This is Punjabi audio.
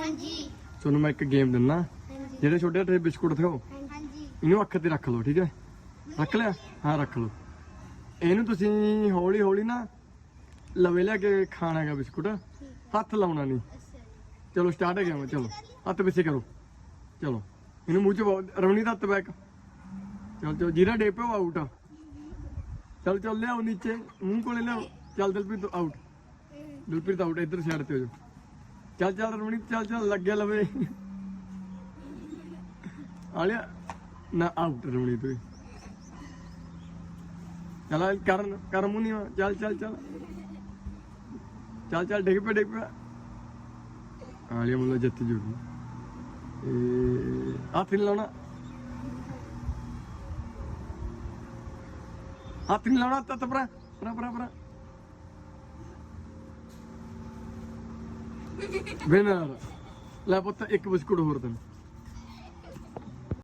ਹਾਂਜੀ ਤੁਹਾਨੂੰ ਮੈਂ ਇੱਕ ਗੇਮ ਦਿੰਦਾ। ਜਿਹੜੇ ਛੋਟੇ ਛੋਟੇ ਬਿਸਕੁਟ ਦਿਓ ਹਾਂਜੀ ਇਹਨੂੰ ਅੱਖ ਤੇ ਰੱਖ ਲਓ, ਠੀਕ ਹੈ? ਰੱਖ ਲਿਆ? ਹਾਂ ਰੱਖ ਲਓ। ਇਹਨੂੰ ਤੁਸੀਂ ਹੌਲੀ ਹੌਲੀ ਨਾ ਲਵੇ ਲਿਆ ਕੇ ਖਾਣਾ ਹੈਗਾ ਬਿਸਕੁਟ, ਹੱਥ ਲਾਉਣਾ ਨਹੀਂ। ਅੱਛਾ ਜੀ ਚਲੋ ਸਟਾਰਟ ਹੈ ਗਿਆ। ਚਲੋ ਹੱਥ ਪਿੱਛੇ ਕਰੋ। ਚਲੋ ਇਹਨੂੰ ਮੂੰਹ ਚ ਰਵਣੀ ਦਾ ਹੱਥ ਬੈਕ। ਚਲ ਜੀਰਾ ਡੇ ਪਿਓ ਆਊਟ। ਚੱਲ ਚੱਲ ਲਿਆਓ ਨੀਚੇ ਮੂੰਹ ਕੋਲੇ ਲਿਆਓ। ਚੱਲ ਦਿਲਪ੍ਰੀਤ ਆਊਟ। ਦਿਲਪ੍ਰੀਤ ਆਊਟ। ਇੱਧਰ ਸਾਈਡ ਤੇ ਹੋ ਜਾਓ। ਚੱਲ ਚੱਲ ਰਵਣੀ ਚੱਲ ਚੱਲ ਲੱਗਿਆ ਲਵੇ ਆਲਿਆ ਨਾ ਆਊਟ ਰਵਣੀ ਤੂੰ। ਚੱਲ ਕਰ ਮੂੰਹ ਨਹੀਂ। ਚੱਲ ਚੱਲ ਚੱਲ ਚੱਲ ਚੱਲ ਡਿੱਗ ਪਿਆ ਆਲਿਆ ਮੁੱਲਾ ਜਿੱਤ ਜੂਗੀ। ਹੱਥ ਨਹੀਂ ਲਾਉਣਾ, ਹੱਥ ਨਹੀਂ ਲਾਉਣਾ। ਤੱਤ ਪਰਾ ਪਰਾ ਪਰਾ ਪਰਾ ਵਿਨਰ। ਲੈ ਪੁੱਤ ਇੱਕ ਬਿਸਕੁਟ ਹੋਰ ਤੈਨੂੰ।